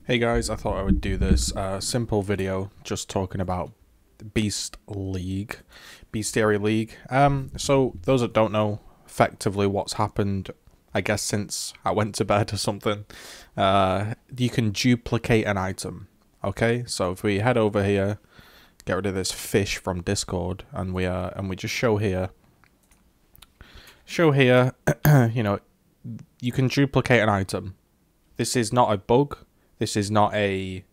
Hey guys, I thought I would do this simple video just talking about Bestiary League. So those that don't know effectively what's happened, I guess since I went to bed or something, you can duplicate an item. Okay, so if we head over here, get rid of this fish from Discord, and we just show here, you know, you can duplicate an item. This is not a bug. This is not a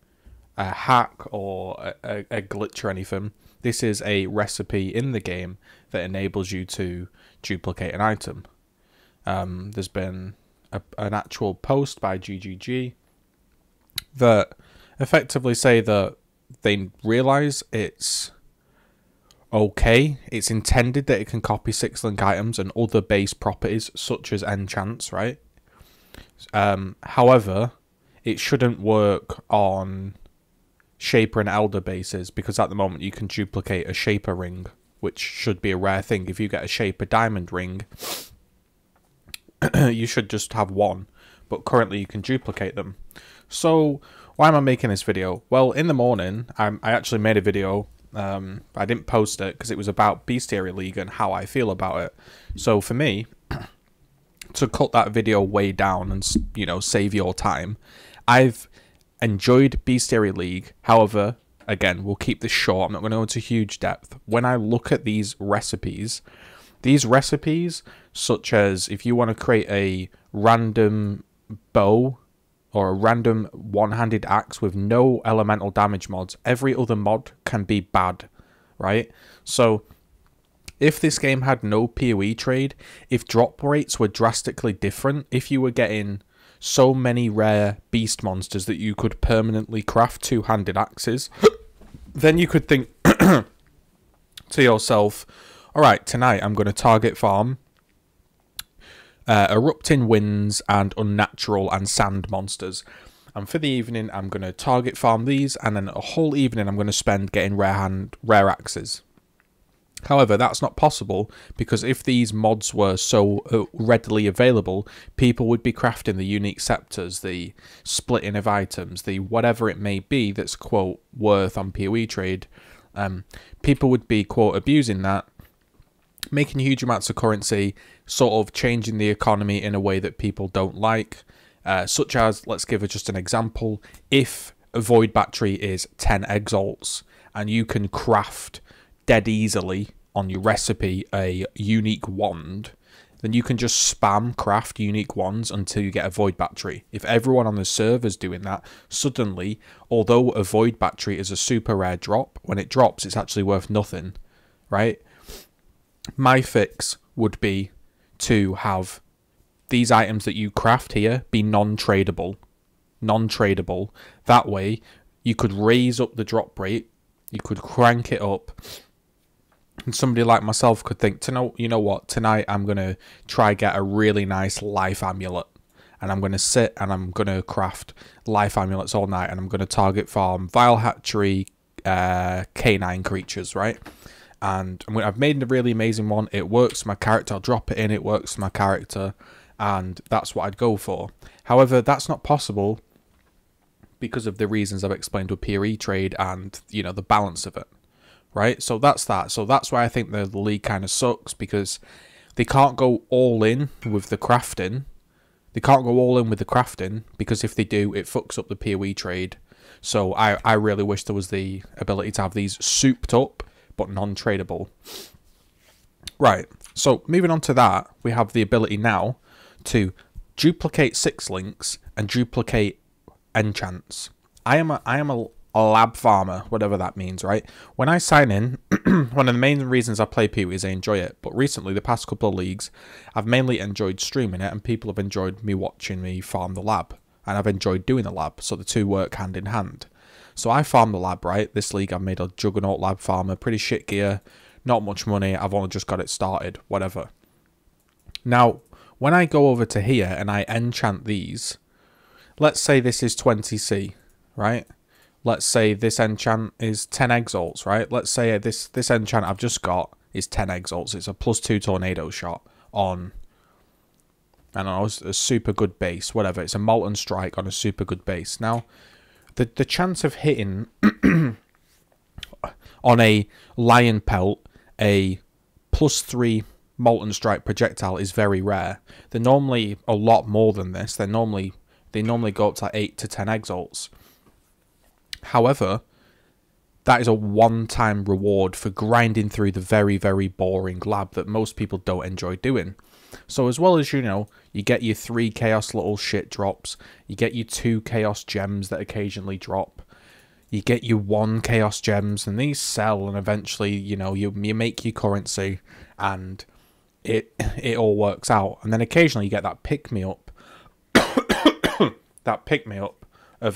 hack or a glitch or anything. This is a recipe in the game that enables you to duplicate an item. There's been an actual post by GGZII that effectively say that they realise it's okay. It's intended that it can copy 6-link items and other base properties such as enchants, right? However, it shouldn't work on Shaper and Elder bases because at the moment you can duplicate a Shaper ring, which should be a rare thing. If you get a Shaper diamond ring, you should just have one, but currently you can duplicate them. So why am I making this video? Well, in the morning, I actually made a video. I didn't post it because it was about Bestiary League and how I feel about it. So for me, to cut that video way down and, you know, save your time, I've enjoyed Bestiary League. However, again, we'll keep this short. I'm not going to go into huge depth. When I look at these recipes, such as if you want to create a random bow or a random one-handed axe with no elemental damage mods, every other mod can be bad, right? So if this game had no PoE trade, if drop rates were drastically different, if you were getting so many rare beast monsters that you could permanently craft two-handed axes, then you could think to yourself, alright, tonight I'm going to target farm erupting winds and unnatural and sand monsters. And for the evening, I'm going to target farm these, and then a whole evening I'm going to spend getting rare axes. However, that's not possible because if these mods were so readily available, people would be crafting the unique scepters, the splitting of items, the whatever it may be that's, quote, worth on PoE trade. People would be, quote, abusing that, making huge amounts of currency, sort of changing the economy in a way that people don't like. Such as, let's give just an example, if a void battery is 10 exalts and you can craft dead easily on your recipe a unique wand, then you can just spam craft unique wands until you get a void battery. If everyone on the server's doing that, suddenly, although a void battery is a super rare drop, when it drops it's actually worth nothing, right? My fix would be to have these items that you craft here be non-tradable. Non-tradable. That way you could raise up the drop rate, you could crank it up, and somebody like myself could think, you know what, tonight I'm going to try get a really nice life amulet. And I'm going to sit and I'm going to craft life amulets all night. And I'm going to target farm Vile Hatchery canine creatures, right? And I've made a really amazing one. It works for my character. I'll drop it in. It works for my character. And that's what I'd go for. However, that's not possible because of the reasons I've explained with PoE trade and, you know, the balance of it. Right, so that's that. So that's why I think the league kind of sucks, because they can't go all in with the crafting. They can't go all in with the crafting, because if they do, it fucks up the PoE trade. So I really wish there was the ability to have these souped up, but non-tradable. Right, so moving on to that, we have the ability now to duplicate 6 links and duplicate enchants. I am a lab farmer, whatever that means, right? When I sign in, one of the main reasons I play PoE is I enjoy it, but recently, the past couple of leagues, I've mainly enjoyed streaming it, and people have enjoyed me watching me farm the lab, and I've enjoyed doing the lab, so the two work hand in hand. So I farm the lab, right? This league I've made a juggernaut lab farmer, pretty shit gear, not much money, I've only just got it started, whatever. Now, when I go over to here and I enchant these, let's say this is 20C, right? Let's say this enchant is 10 exalts, right? Let's say this enchant I've just got is 10 exalts. It's a +2 tornado shot on, I don't know, a super good base, whatever. It's a molten strike on a super good base. Now, the chance of hitting on a lion pelt a +3 molten strike projectile is very rare. They're normally a lot more than this. They normally go up to like 8 to 10 exalts. However, that is a one-time reward for grinding through the very, very boring lab that most people don't enjoy doing. So as well as, you know, you get your 3 chaos little shit drops, you get your 2 chaos gems that occasionally drop, you get your 1 chaos gems, and these sell, and eventually, you know, you make your currency, and it all works out. And then occasionally you get that pick-me-up, that pick-me-up of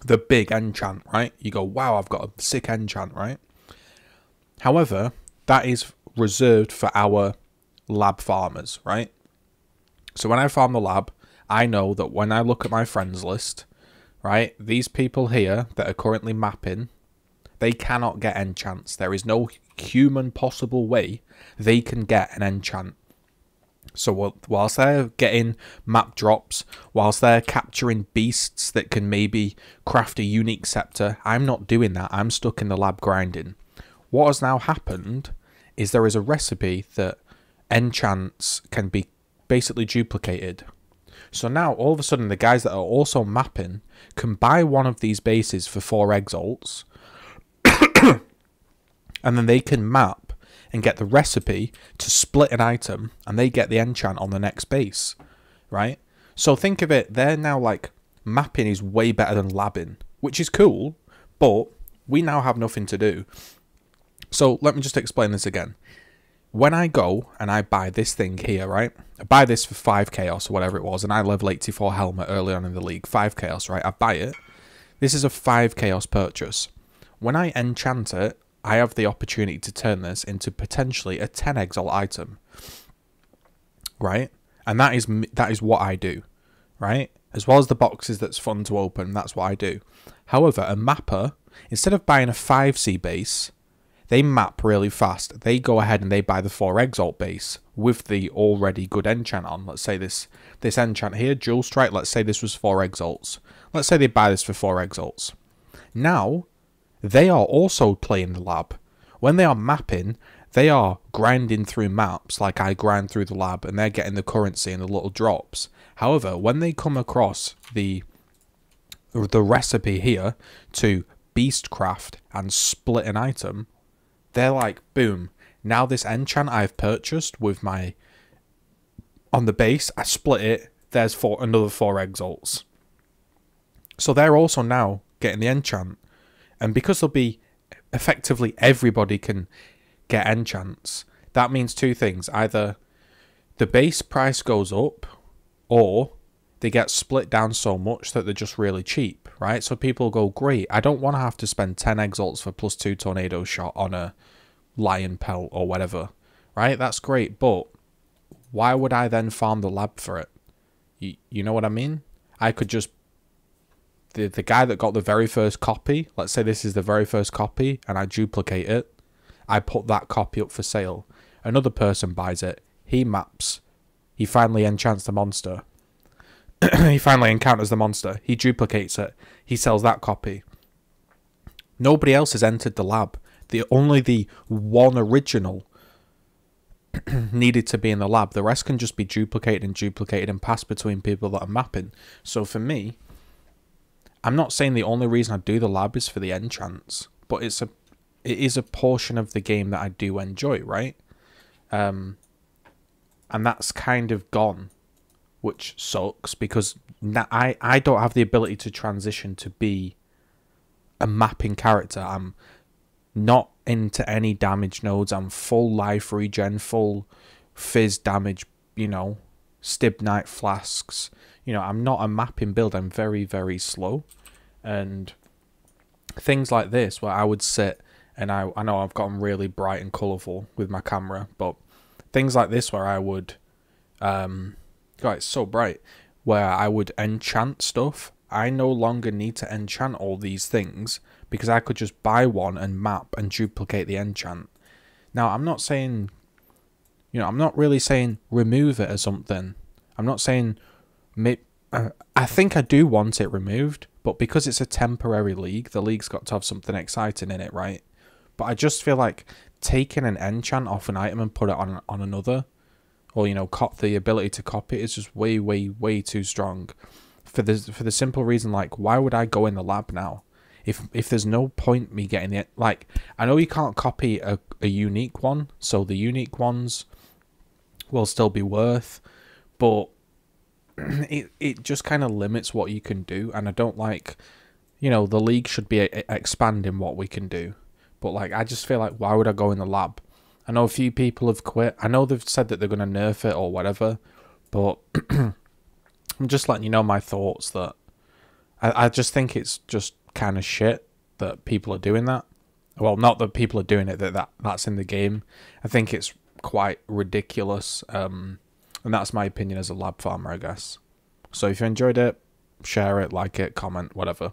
the big enchant, right? You go, wow, I've got a sick enchant, right? However, that is reserved for our lab farmers, right? So when I farm the lab, I know that when I look at my friends list, right, these people here that are currently mapping, they cannot get enchants. There is no human possible way they can get an enchant. So whilst they're getting map drops, whilst they're capturing beasts that can maybe craft a unique scepter, I'm not doing that. I'm stuck in the lab grinding. What has now happened is there is a recipe that enchants can be basically duplicated. So now all of a sudden the guys that are also mapping can buy one of these bases for 4 exalts and then they can map and get the recipe to split an item, and they get the enchant on the next base, right? So think of it, they're now like, mapping is way better than labbing, which is cool, but we now have nothing to do. So let me just explain this again. When I go and I buy this thing here, right? I buy this for 5 chaos or whatever it was, and I level 84 helmet early on in the league, 5 chaos, right? I buy it. This is a 5 chaos purchase. When I enchant it, I have the opportunity to turn this into potentially a 10 exalt item, right? And that is what I do, right? As well as the boxes that's fun to open, that's what I do. However, a mapper, instead of buying a 5C base, they map really fast. They go ahead and they buy the 4 exalt base with the already good enchant on. Let's say this enchant here, Jewel Strike, let's say this was 4 exalts. Let's say they buy this for 4 exalts. Now, they are also playing the lab. When they are mapping, they are grinding through maps like I grind through the lab, and they're getting the currency and the little drops. However, when they come across the recipe here to beastcraft and split an item, they're like, boom, now this enchant I've purchased with my on the base, I split it, there's another 4 exalts. So they're also now getting the enchant. And because there'll be effectively everybody can get enchants, that means 2 things. Either the base price goes up, or they get split down so much that they're just really cheap, right? So people go, great, I don't want to have to spend 10 exalts for +2 tornado shot on a lion pelt or whatever, right? That's great, but why would I then farm the lab for it? You know what I mean? I could just... The guy that got the very first copy, let's say this is the very first copy, and I duplicate it, I put that copy up for sale. Another person buys it, he maps, he finally enchants the monster. He finally encounters the monster, he duplicates it, he sells that copy. Nobody else has entered the lab. Only the one original needed to be in the lab. The rest can just be duplicated and passed between people that are mapping. So for me, I'm not saying the only reason I do the lab is for the enchants, but it is a portion of the game that I do enjoy, right? And that's kind of gone, which sucks, because I don't have the ability to transition to be a mapping character. I'm not into any damage nodes. I'm full life regen, full fizz damage, you know, Stibnite flasks. You know, I'm not a mapping build. I'm very, very slow. And things like this, where I would sit, and I know I've gotten really bright and colourful with my camera, but things like this where I would, God, it's so bright, where I would enchant stuff. I no longer need to enchant all these things, because I could just buy one and map and duplicate the enchant. Now, I'm not saying, you know, I'm not really saying remove it or something. I'm not saying I think I do want it removed, but because it's a temporary league, the league's got to have something exciting in it, right? But I just feel like taking an enchant off an item and put it on another, or, you know, the ability to copy it is just way, way, way too strong. For the simple reason, like, why would I go in the lab now? If there's no point me getting it, like, I know you can't copy a unique one, so the unique ones will still be worth, but it just kind of limits what you can do, and I don't like, you know, the league should be expanding what we can do, but like, I just feel like, why would I go in the lab? I know a few people have quit. I know they've said that they're going to nerf it or whatever, but I'm just letting you know my thoughts, that I just think it's just kind of shit that people are doing that. Well, not that people are doing it, that's in the game. I think it's quite ridiculous, and that's my opinion as a lab farmer, I guess. So if you enjoyed it, share it, like it, comment, whatever.